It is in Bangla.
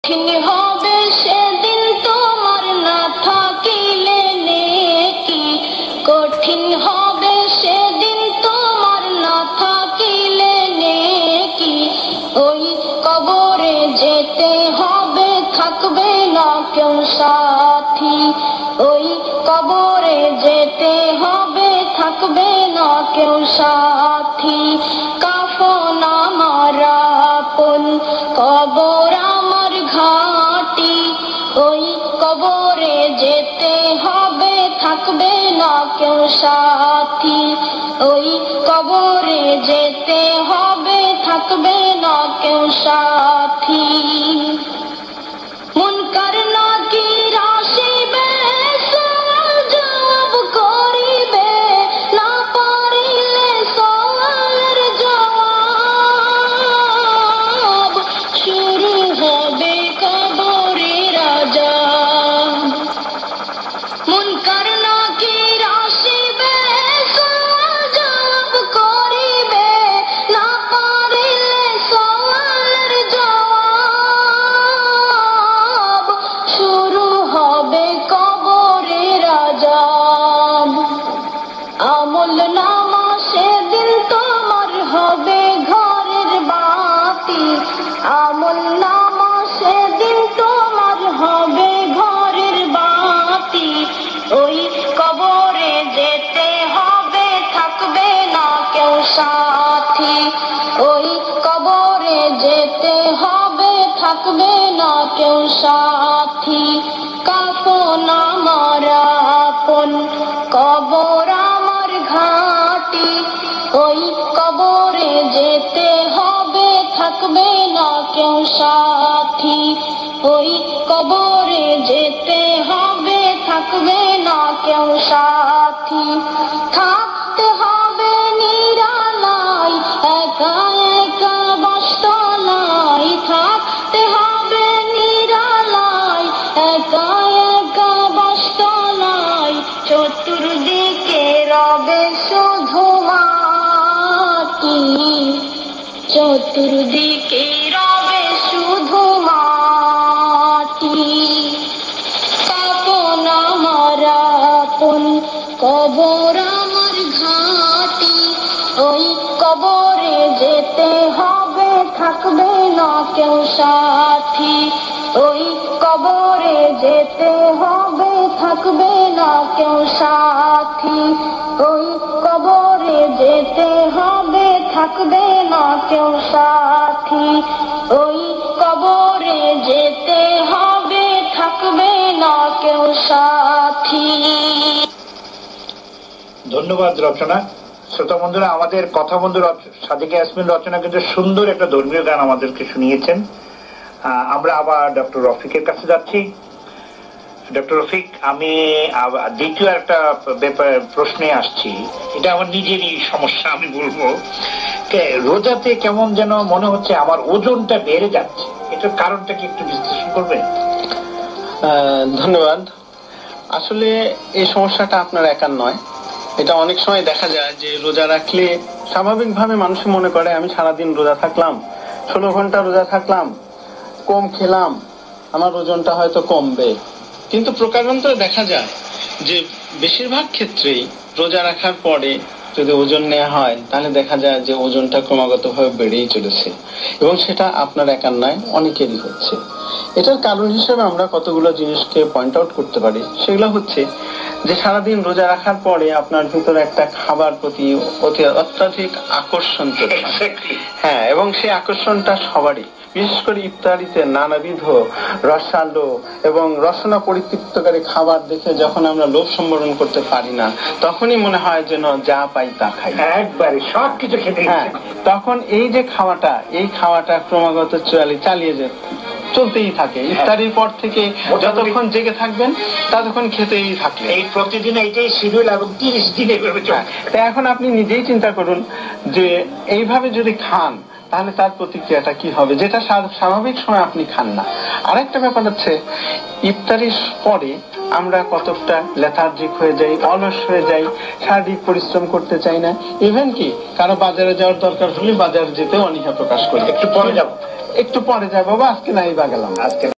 কঠিন হবে সেদিন তোমার না থাকিলে নেকি, কঠিন হবে সেদিন তোমার না থাকিলে নেকি। ওই কবরে যেতে হবে, থাকবে না কেউ সাথী। ওই কবরে যেতে হবে, থাকবে না কেউ সাথী। কাফন আমার আপন, কবর আমার ঘাটি। ওই কবরে যেতে হবে, থাকবে না কেউ সাথী। ওই কবরে যেতে হবে, থাকবে না কেউ সাথী। মুনকার নাকির আসিবে, সওয়াল জবাব করিবে, না পারিলে সওয়ালের জবাব। শুরু হবে কবরের আযাব। মুনকার নাকির আসিবে, সওয়াল জবাব করিবে, না পারিলে সওয়ালের জবাব। শুরু হবে কবরের আযাব। আমল নামা সেদিন তোমার হবে ঘরের বাতি। আমল নামা সেদিন তোমার হবে ঘরের বাতি। ওই কবরে যেতে হবে, থাকবে না কেউ সাথী। ওই কবরে যেতে হবে, থাকবে না কেউ সাথী। কাফন আমার আপন, কবর আমার ঘাটি। ওই কবরে যেতে হবে, থাকবে না কেউ সাথী। ওই কবরে যেতে হবে, থাকবে না কেউ সাথী। থাকতে হবে নিরালায়, একা একা বাসতলায়। থাকতে হবে নিরালায়, একা একা বাসতলায়। চতুর্দিকে রবে শুধু মাটি, চতুর্দিকে রবে শুধু মাটি। কাফন আমার আপন, কবর আমার ঘাটি। ওই কবরে যেতে হবে, থাকবে না কেউ সাথী। ওই কবরে যেতে হবে, থাকবে না কেউ সাথী। ওই কবরে যেতে হবে, থাকবে না কেউ সাথী। ওই কবরে যেতে হবে, থাকবে না কেউ সাথী। ধন্যবাদ রচনা। শ্রোতা বন্ধুরা, আমাদের কথা বন্ধু সাদিকা ইয়াসমিন রচনা কিন্তু সুন্দর একটা ধর্মীয় গান আমাদেরকে শুনিয়েছেন। আমরা আবার ডক্টর রফিকের কাছে যাচ্ছি। ডক্টর রফিক, আমি দ্বিতীয় একটা প্রশ্নে আসছি। এটা আমার নিজেরই সমস্যা, আমি বলবো রোজাতে কেমন যেন মনে হচ্ছে আমার ওজনটা বেড়ে যাচ্ছে। এটার কারণটা কি একটু বিশ্লেষণ করবেন? ধন্যবাদ। আসলে এই সমস্যাটা আপনার একার নয়। এটা অনেক সময় দেখা যায় যে রোজা রাখলে স্বাভাবিকভাবে মানুষ মনে করে আমি সারাদিন রোজা থাকলাম, 16 ঘন্টা রোজা থাকলাম, কম খেলাম, আমার ওজনটা হয়তো কমবে। কিন্তু প্রকারান্তরে দেখা যায় যে বেশিরভাগ ক্ষেত্রেই রোজা রাখার পরে যদি ওজন নেওয়া হয়, তাহলে দেখা যায় যে ওজনটা ক্রমাগতভাবে বেড়েই চলেছে, এবং সেটা আপনার একার নয়, অনেকেরই হচ্ছে। এটার কারণ হিসেবে আমরা কতগুলো জিনিসকে পয়েন্ট আউট করতে পারি। সেগুলো হচ্ছে যে সারাদিন রোজা রাখার পরে আপনার ভিতরে একটা খাবার প্রতি অত্যাধিক আকর্ষণ চলে আসে। হ্যাঁ, এবং সেই আকর্ষণটা সবারই, বিশেষ করে ইফতারিতে নানাবিধ রসালো এবং রসনা পরিতৃপ্তকারী খাবার দেখে যখন আমরা লোভ সম্বরণ করতে পারি না, তখনই মনে হয় যেন যা পাই তা খাই, একবারে সবকিছু খেতে। হ্যাঁ, তখন এই যে খাওয়াটা, এই খাওয়াটা ক্রমাগত চালিয়ে চলতেই থাকে। ইফতারির পর থেকে যতক্ষণ জেগে থাকবেন ততক্ষণ খেতেই থাকবে। এই প্রতিদিন এইটাই শিডিউল, এবং 30 দিনে। তাই এখন আপনি নিজেই চিন্তা করুন যে এইভাবে যদি খান তাহলে তার প্রতিক্রিয়াটা কি হবে, যেটা স্বাভাবিক সময় আপনি খান না। আরেকটা ব্যাপার হচ্ছে, ইফতারির পরে আমরা কতটা লেথার্জিক হয়ে যাই, অলস হয়ে যাই, শারীরিক পরিশ্রম করতে চাই না। ইভেন কি কারো বাজারে যাওয়ার দরকার হলে বাজারে যেতে অনীহা প্রকাশ করি, একটু পরে যাবো বা আজকে নাই বা গেলাম, আজকে